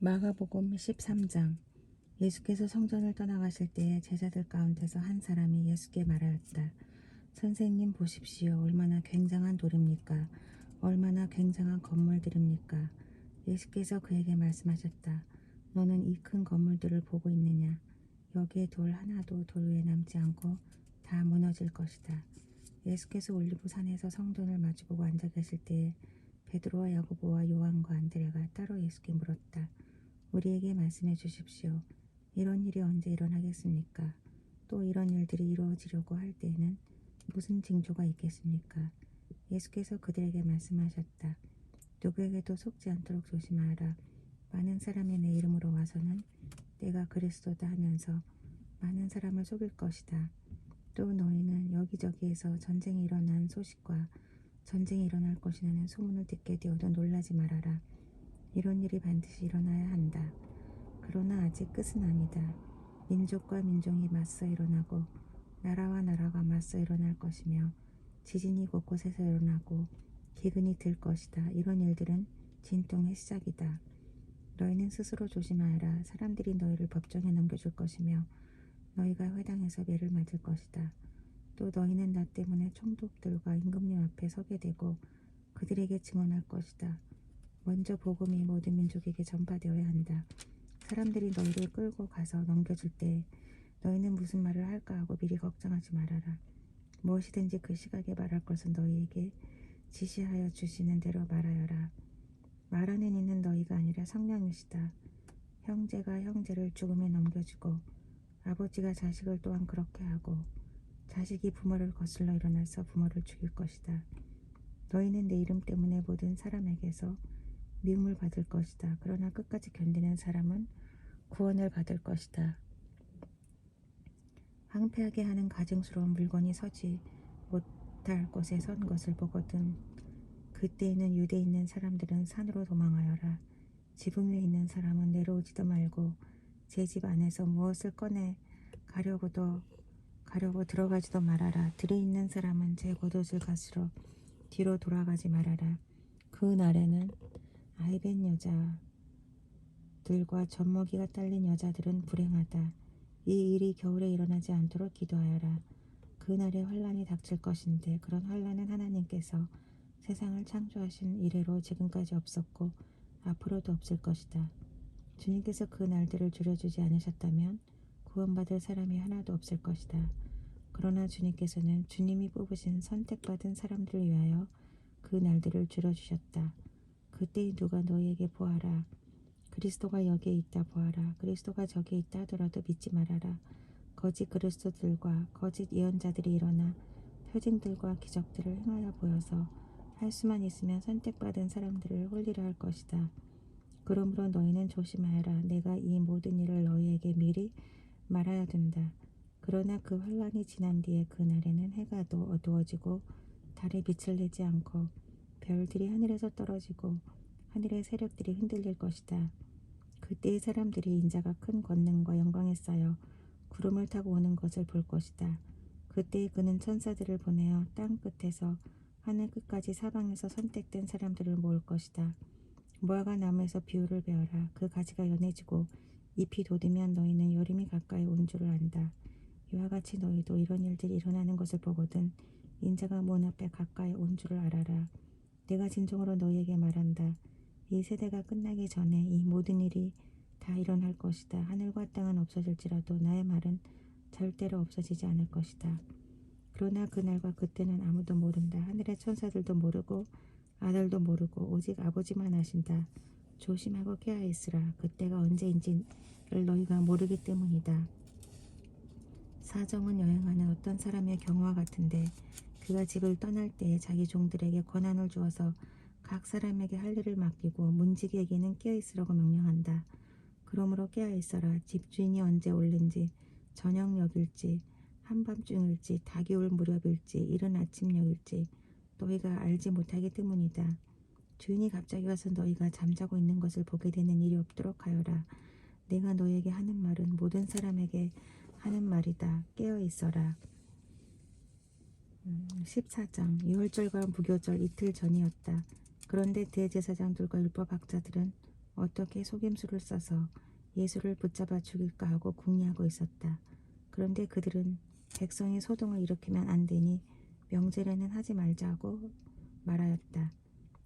마가복음 13장. 예수께서 성전을 떠나가실 때에 제자들 가운데서 한 사람이 예수께 말하였다. 선생님 보십시오. 얼마나 굉장한 돌입니까? 얼마나 굉장한 건물들입니까? 예수께서 그에게 말씀하셨다. 너는 이 큰 건물들을 보고 있느냐? 여기에 돌 하나도 돌 위에 남지 않고 다 무너질 것이다. 예수께서 올리브산에서 성전을 마주보고 앉아 계실 때에 베드로와 야고보와 요한과 안드레가 따로 예수께 물었다. 우리에게 말씀해 주십시오. 이런 일이 언제 일어나겠습니까? 또 이런 일들이 이루어지려고 할 때에는 무슨 징조가 있겠습니까? 예수께서 그들에게 말씀하셨다. 누구에게도 속지 않도록 조심하라. 많은 사람이 내 이름으로 와서는 내가 그리스도다 하면서 많은 사람을 속일 것이다. 또 너희는 여기저기에서 전쟁이 일어난 소식과 전쟁이 일어날 것이라는 소문을 듣게 되어도 놀라지 말아라. 이런 일이 반드시 일어나야 한다. 그러나 아직 끝은 아니다. 민족과 민족이 맞서 일어나고 나라와 나라가 맞서 일어날 것이며 지진이 곳곳에서 일어나고 기근이 들 것이다. 이런 일들은 진통의 시작이다. 너희는 스스로 조심하여라. 사람들이 너희를 법정에 넘겨줄 것이며 너희가 회당에서 매를 맞을 것이다. 또 너희는 나 때문에 총독들과 임금님 앞에 서게 되고 그들에게 증언할 것이다. 먼저 복음이 모든 민족에게 전파되어야 한다. 사람들이 너희를 끌고 가서 넘겨줄 때 너희는 무슨 말을 할까 하고 미리 걱정하지 말아라. 무엇이든지 그 시각에 말할 것은 너희에게 지시하여 주시는 대로 말하여라. 말하는 이는 너희가 아니라 성령이시다. 형제가 형제를 죽음에 넘겨주고 아버지가 자식을 또한 그렇게 하고 자식이 부모를 거슬러 일어나서 부모를 죽일 것이다. 너희는 내 이름 때문에 모든 사람에게서 미움을 받을 것이다. 그러나 끝까지 견디는 사람은 구원을 받을 것이다. 황폐하게 하는 가증스러운 물건이 서지 못할 곳에 선 것을 보거든 그때에는 유대에 있는 사람들은 산으로 도망하여라. 지붕 위에 있는 사람은 내려오지도 말고 제 집 안에서 무엇을 꺼내 가려고 들어가지도 말아라. 들에 있는 사람은 제 겉옷을 가스러 뒤로 돌아가지 말아라. 그 날에는 아이벤 여자들과 젖먹이가 딸린 여자들은 불행하다. 이 일이 겨울에 일어나지 않도록 기도하여라. 그 날에 환란이 닥칠 것인데 그런 환란은 하나님께서 세상을 창조하신 이래로 지금까지 없었고 앞으로도 없을 것이다. 주님께서 그 날들을 줄여주지 않으셨다면 구원받을 사람이 하나도 없을 것이다. 그러나 주님께서는 주님이 뽑으신 선택받은 사람들을 위하여 그 날들을 줄여주셨다. 그때 누가 너희에게 보아라. 그리스도가 여기에 있다 보아라. 그리스도가 저기에 있다 하더라도 믿지 말아라. 거짓 그리스도들과 거짓 예언자들이 일어나 표징들과 기적들을 행하여 보여서 할 수만 있으면 선택받은 사람들을 홀리려 할 것이다. 그러므로 너희는 조심하여라. 내가 이 모든 일을 너희에게 미리 말하여 둔다. 그러나 그 환란이 지난 뒤에 그 날에는 해가 어두워지고 달에 빛을 내지 않고 별들이 하늘에서 떨어지고 하늘의 세력들이 흔들릴 것이다. 그때의 사람들이 인자가 큰 권능과 영광에 쌓여 구름을 타고 오는 것을 볼 것이다. 그때에 그는 천사들을 보내어 땅 끝에서 하늘 끝까지 사방에서 선택된 사람들을 모을 것이다. 무화과 나무에서 비유를 배워라. 그 가지가 연해지고 잎이 돋으면 너희는 여름이 가까이 온 줄을 안다. 이와 같이 너희도 이런 일들이 일어나는 것을 보거든 인자가 문 앞에 가까이 온 줄을 알아라. 내가 진정으로 너희에게 말한다. 이 세대가 끝나기 전에 이 모든 일이 다 일어날 것이다. 하늘과 땅은 없어질지라도 나의 말은 절대로 없어지지 않을 것이다. 그러나 그날과 그때는 아무도 모른다. 하늘의 천사들도 모르고 아들도 모르고 오직 아버지만 아신다. 조심하고 깨어 있으라. 그때가 언제인지를 너희가 모르기 때문이다. 사정은 여행하는 어떤 사람의 경우와 같은데 그가 집을 떠날 때에 자기 종들에게 권한을 주어서 각 사람에게 할 일을 맡기고 문지기에게는 깨어 있으라고 명령한다. 그러므로 깨어 있어라. 집주인이 언제 올는지 저녁녘일지 한밤중일지 닭이 올 무렵일지 이른 아침녘일지 너희가 알지 못하기 때문이다. 주인이 갑자기 와서 너희가 잠자고 있는 것을 보게 되는 일이 없도록 하여라. 내가 너희에게 하는 말은 모든 사람에게 하는 말이다. 깨어 있어라. 14장. 유월절과 무교절 이틀 전이었다. 그런데 대제사장들과 율법학자들은 어떻게 속임수를 써서 예수를 붙잡아 죽일까 하고 궁리하고 있었다. 그런데 그들은 백성이 소동을 일으키면 안 되니 명절에는 하지 말자고 말하였다.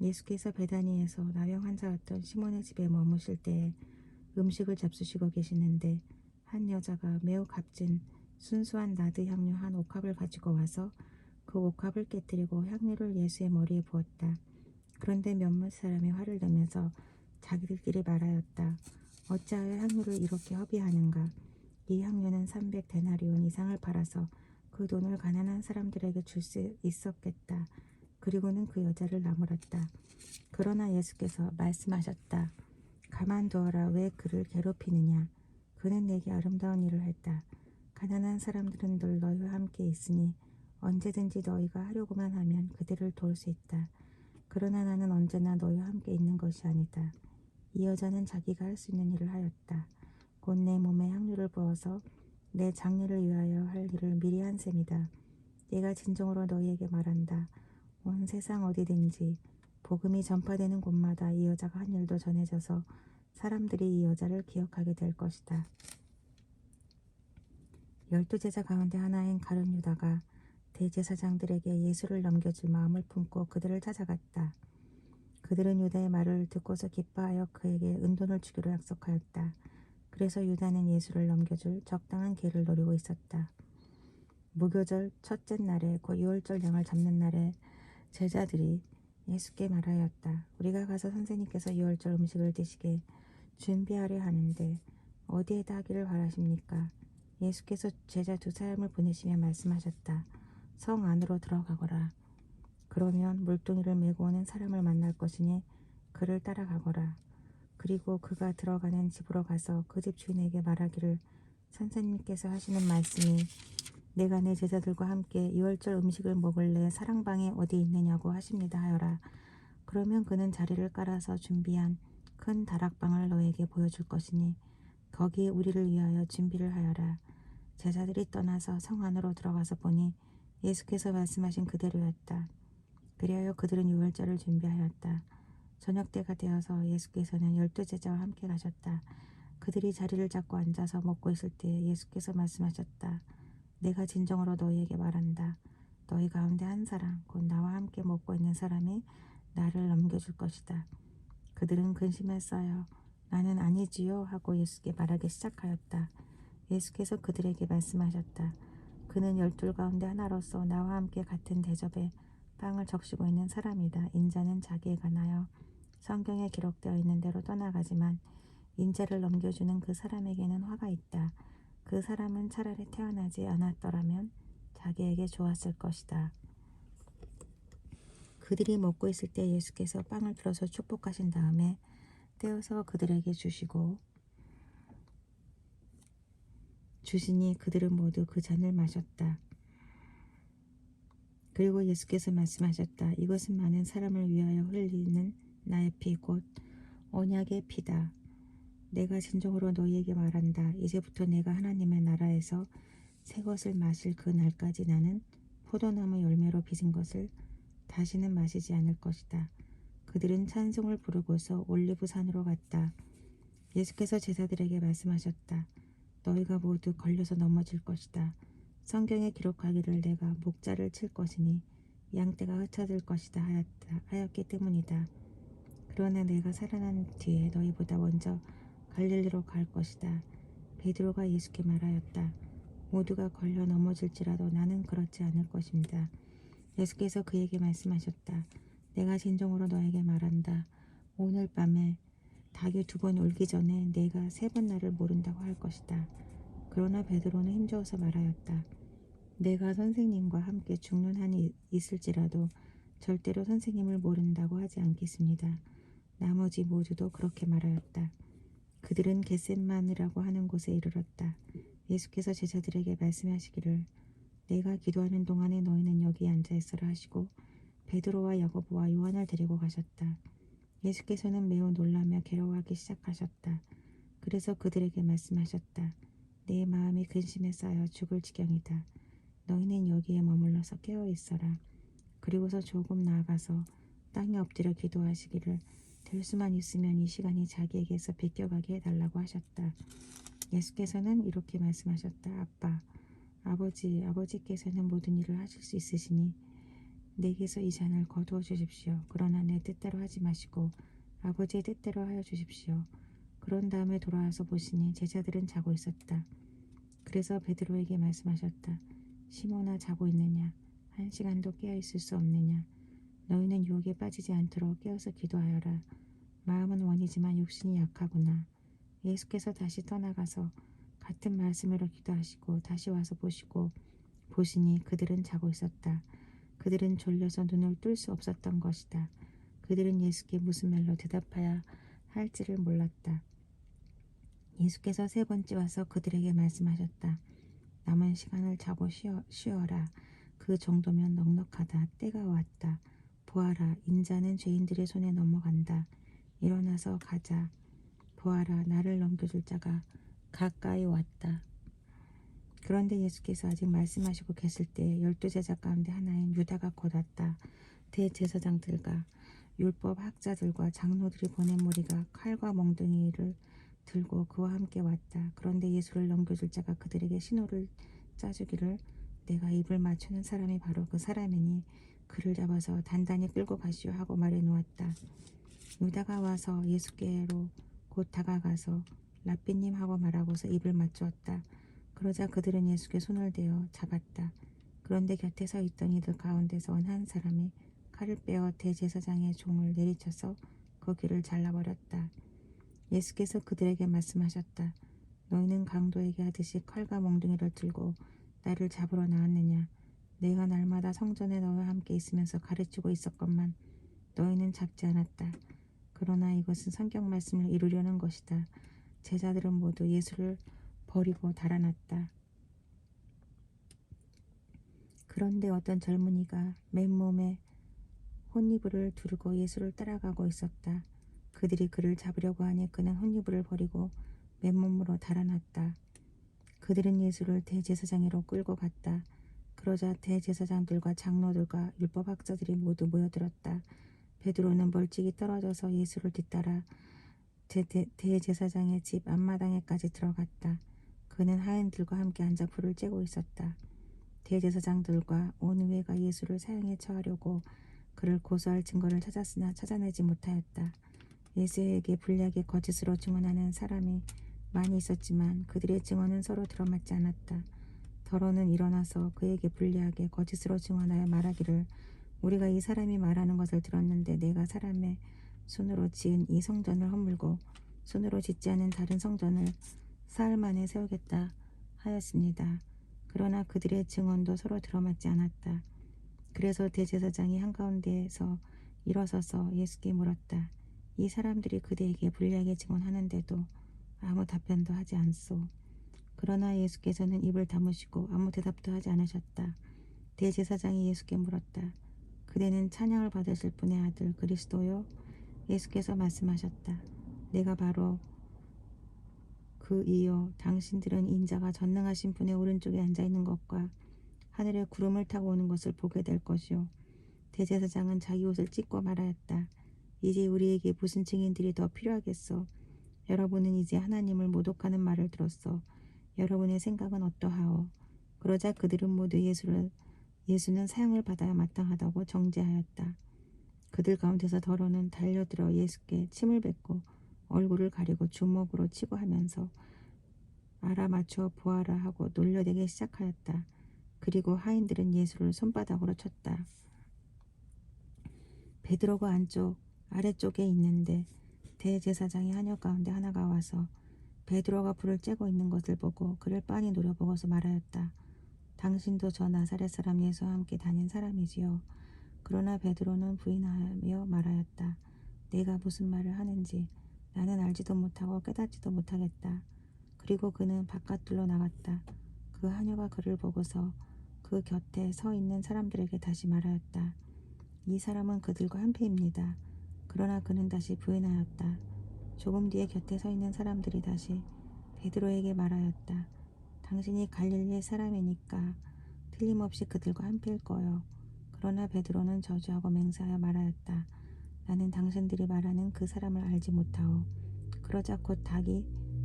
예수께서 베다니에서 나병 환자였던 시몬의 집에 머무실 때에 음식을 잡수시고 계시는데 한 여자가 매우 값진 순수한 나드 향료 한 옥합을 가지고 와서 그 옥합을 깨뜨리고 향료를 예수의 머리에 부었다. 그런데 몇몇 사람이 화를 내면서 자기들끼리 말하였다. 어찌하여 향료를 이렇게 허비하는가? 이 향료는 300데나리온 이상을 팔아서 그 돈을 가난한 사람들에게 줄 수 있었겠다. 그리고는 그 여자를 나무랐다. 그러나 예수께서 말씀하셨다. 가만두어라. 왜 그를 괴롭히느냐? 그는 내게 아름다운 일을 했다. 가난한 사람들은 늘 너희와 함께 있으니 언제든지 너희가 하려고만 하면 그들을 도울 수 있다. 그러나 나는 언제나 너희와 함께 있는 것이 아니다. 이 여자는 자기가 할 수 있는 일을 하였다. 곧 내 몸에 향료를 부어서 내 장례를 위하여 할 일을 미리 한 셈이다. 내가 진정으로 너희에게 말한다. 온 세상 어디든지 복음이 전파되는 곳마다 이 여자가 한 일도 전해져서 사람들이 이 여자를 기억하게 될 것이다. 12제자 가운데 하나인 가룟 유다가 대제사장들에게 예수를 넘겨줄 마음을 품고 그들을 찾아갔다. 그들은 유다의 말을 듣고서 기뻐하여 그에게 은돈을 주기로 약속하였다. 그래서 유다는 예수를 넘겨줄 적당한 기회를 노리고 있었다. 무교절 첫째 날에 곧 유월절 양을 잡는 날에 제자들이 예수께 말하였다. 우리가 가서 선생님께서 유월절 음식을 드시게 준비하려 하는데 어디에다 하기를 바라십니까? 예수께서 제자 두 사람을 보내시며 말씀하셨다. 성 안으로 들어가거라. 그러면 물동이를 메고 오는 사람을 만날 것이니 그를 따라가거라. 그리고 그가 들어가는 집으로 가서 그 집 주인에게 말하기를 선생님께서 하시는 말씀이 내가 내 제자들과 함께 유월절 음식을 먹을래 사랑방이 어디 있느냐고 하십니다 하여라. 그러면 그는 자리를 깔아서 준비한 큰 다락방을 너에게 보여줄 것이니 거기에 우리를 위하여 준비를 하여라. 제자들이 떠나서 성 안으로 들어가서 보니 예수께서 말씀하신 그대로였다. 그리하여 그들은 유월절을 준비하였다. 저녁 때가 되어서 예수께서는 12제자와 함께 가셨다. 그들이 자리를 잡고 앉아서 먹고 있을 때 예수께서 말씀하셨다. 내가 진정으로 너희에게 말한다. 너희 가운데 한 사람, 곧 나와 함께 먹고 있는 사람이 나를 넘겨줄 것이다. 그들은 근심했어요. 나는 아니지요 하고 예수께 말하기 시작하였다. 예수께서 그들에게 말씀하셨다. 그는 12 가운데 하나로서 나와 함께 같은 대접에 빵을 적시고 있는 사람이다. 인자는 자기에 관하여 성경에 기록되어 있는 대로 떠나가지만 인자를 넘겨주는 그 사람에게는 화가 있다. 그 사람은 차라리 태어나지 않았더라면 자기에게 좋았을 것이다. 그들이 먹고 있을 때 예수께서 빵을 들어서 축복하신 다음에 떼어서 그들에게 주시니 그들은 모두 그 잔을 마셨다. 그리고 예수께서 말씀하셨다. 이것은 많은 사람을 위하여 흘리는 나의 피 곧 언약의 피다. 내가 진정으로 너희에게 말한다. 이제부터 내가 하나님의 나라에서 새 것을 마실 그 날까지 나는 포도나무 열매로 빚은 것을 다시는 마시지 않을 것이다. 그들은 찬송을 부르고서 올리브산으로 갔다. 예수께서 제자들에게 말씀하셨다. 너희가 모두 걸려서 넘어질 것이다. 성경에 기록하기를 내가 목자를 칠 것이니 양떼가 흩어질 것이다 하였기 때문이다. 그러나 내가 살아난 뒤에 너희보다 먼저 갈릴리로 갈 것이다. 베드로가 예수께 말하였다. 모두가 걸려 넘어질지라도 나는 그렇지 않을 것입니다. 예수께서 그에게 말씀하셨다. 내가 진정으로 너에게 말한다. 오늘 밤에 닭이 2번 울기 전에 내가 3번 나를 모른다고 할 것이다. 그러나 베드로는 힘줘서 말하였다. 내가 선생님과 함께 죽는 한이 있을지라도 절대로 선생님을 모른다고 하지 않겠습니다. 나머지 모두도 그렇게 말하였다. 그들은 겟셋마느라고 하는 곳에 이르렀다. 예수께서 제자들에게 말씀하시기를 내가 기도하는 동안에 너희는 여기 앉아 있으라 하시고 베드로와 야고보와 요한을 데리고 가셨다. 예수께서는 매우 놀라며 괴로워하기 시작하셨다. 그래서 그들에게 말씀하셨다. 내 마음이 근심에 쌓여 죽을 지경이다. 너희는 여기에 머물러서 깨어 있어라. 그리고서 조금 나아가서 땅에 엎드려 기도하시기를 될 수만 있으면 이 시간이 자기에게서 비껴가게 해달라고 하셨다. 예수께서는 이렇게 말씀하셨다. 아빠, 아버지께서는 모든 일을 하실 수 있으시니 내게서 이 잔을 거두어 주십시오. 그러나 내 뜻대로 하지 마시고 아버지의 뜻대로 하여 주십시오. 그런 다음에 돌아와서 보시니 제자들은 자고 있었다. 그래서 베드로에게 말씀하셨다. 시몬아, 자고 있느냐? 한 시간도 깨어 있을 수 없느냐? 너희는 유혹에 빠지지 않도록 깨어서 기도하여라. 마음은 원이지만 육신이 약하구나. 예수께서 다시 떠나가서 같은 말씀으로 기도하시고 다시 와서 보시니 그들은 자고 있었다. 그들은 졸려서 눈을 뜰 수 없었던 것이다. 그들은 예수께 무슨 말로 대답해야 할지를 몰랐다. 예수께서 세 번째 와서 그들에게 말씀하셨다. 남은 시간을 자고 쉬어라. 그 정도면 넉넉하다. 때가 왔다. 보아라, 인자는 죄인들의 손에 넘어간다. 일어나서 가자. 보아라, 나를 넘겨줄 자가 가까이 왔다. 그런데 예수께서 아직 말씀하시고 계실 때 12제자 가운데 하나인 유다가 곧 왔다. 대제사장들과 율법 학자들과 장로들이 보낸 무리가 칼과 몽둥이를 들고 그와 함께 왔다. 그런데 예수를 넘겨줄 자가 그들에게 신호를 짜주기를 내가 입을 맞추는 사람이 바로 그 사람이니 그를 잡아서 단단히 끌고 가시오 하고 말해 놓았다. 유다가 와서 예수께로 곧 다가가서 랍비님 하고 말하고서 입을 맞추었다. 그러자 그들은 예수께 손을 대어 잡았다. 그런데 곁에 서 있던 이들 가운데서 한 사람이 칼을 빼어 대제사장의 종을 내리쳐서 그 귀를 잘라버렸다. 예수께서 그들에게 말씀하셨다. 너희는 강도에게 하듯이 칼과 몽둥이를 들고 나를 잡으러 나왔느냐? 내가 날마다 성전에 너희와 함께 있으면서 가르치고 있었건만 너희는 잡지 않았다. 그러나 이것은 성경 말씀을 이루려는 것이다. 제자들은 모두 예수를 버리고 달아났다. 그런데 어떤 젊은이가 맨몸에 혼이불을 두르고 예수를 따라가고 있었다. 그들이 그를 잡으려고 하니 그는 혼이불을 버리고 맨몸으로 달아났다. 그들은 예수를 대제사장으로 끌고 갔다. 그러자 대제사장들과 장로들과 율법학자들이 모두 모여들었다. 베드로는 멀찍이 떨어져서 예수를 뒤따라 대제사장의 집 앞마당에까지 들어갔다. 그는 하인들과 함께 앉아 불을 쬐고 있었다. 대제사장들과 온 의회가 예수를 사형에 처하려고 그를 고소할 증거를 찾았으나 찾아내지 못하였다. 예수에게 불리하게 거짓으로 증언하는 사람이 많이 있었지만 그들의 증언은 서로 들어맞지 않았다. 더러는 일어나서 그에게 불리하게 거짓으로 증언하여 말하기를 우리가 이 사람이 말하는 것을 들었는데 내가 사람의 손으로 지은 이 성전을 허물고 손으로 짓지 않은 다른 성전을 사흘 만에 세우겠다 하였습니다. 그러나 그들의 증언도 서로 들어맞지 않았다. 그래서 대제사장이 한가운데에서 일어서서 예수께 물었다. 이 사람들이 그대에게 불리하게 증언하는데도 아무 답변도 하지 않소. 그러나 예수께서는 입을 다무시고 아무 대답도 하지 않으셨다. 대제사장이 예수께 물었다. 그대는 찬양을 받으실 분의 아들 그리스도요? 예수께서 말씀하셨다. 내가 바로 그 이요 당신들은 인자가 전능하신 분의 오른쪽에 앉아있는 것과 하늘에 구름을 타고 오는 것을 보게 될 것이요. 대제사장은 자기 옷을 찢고 말하였다. 이제 우리에게 무슨 증인들이 더 필요하겠소. 여러분은 이제 하나님을 모독하는 말을 들었소. 여러분의 생각은 어떠하오? 그러자 그들은 모두 예수는 사형을 받아야 마땅하다고 정죄하였다. 그들 가운데서 더러는 달려들어 예수께 침을 뱉고 얼굴을 가리고 주먹으로 치고 하면서 알아맞혀 보아라 하고 놀려대기 시작하였다. 그리고 하인들은 예수를 손바닥으로 쳤다. 베드로가 아래쪽에 있는데 대제사장의 하녀 가운데 하나가 와서 베드로가 불을 쬐고 있는 것을 보고 그를 빤히 노려보고서 말하였다. 당신도 저 나사렛 사람 예수와 함께 다닌 사람이지요. 그러나 베드로는 부인하며 말하였다. 내가 무슨 말을 하는지 나는 알지도 못하고 깨닫지도 못하겠다. 그리고 그는 바깥들로 나갔다. 그 하녀가 그를 보고서 그 곁에 서 있는 사람들에게 다시 말하였다. 이 사람은 그들과 한패입니다. 그러나 그는 다시 부인하였다. 조금 뒤에 곁에 서 있는 사람들이 다시 베드로에게 말하였다. 당신이 갈릴리의 사람이니까 틀림없이 그들과 한패일 거요. 그러나 베드로는 저주하고 맹세하여 말하였다. 나는 당신들이 말하는 그 사람을 알지 못하오. 그러자 곧 닭이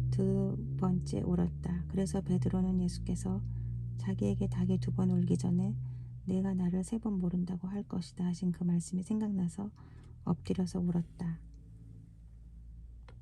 두 번째 울었다. 그래서 베드로는 예수께서 자기에게 닭이 두 번 울기 전에 내가 나를 세 번 모른다고 할 것이다 하신 그 말씀이 생각나서 엎드려서 울었다.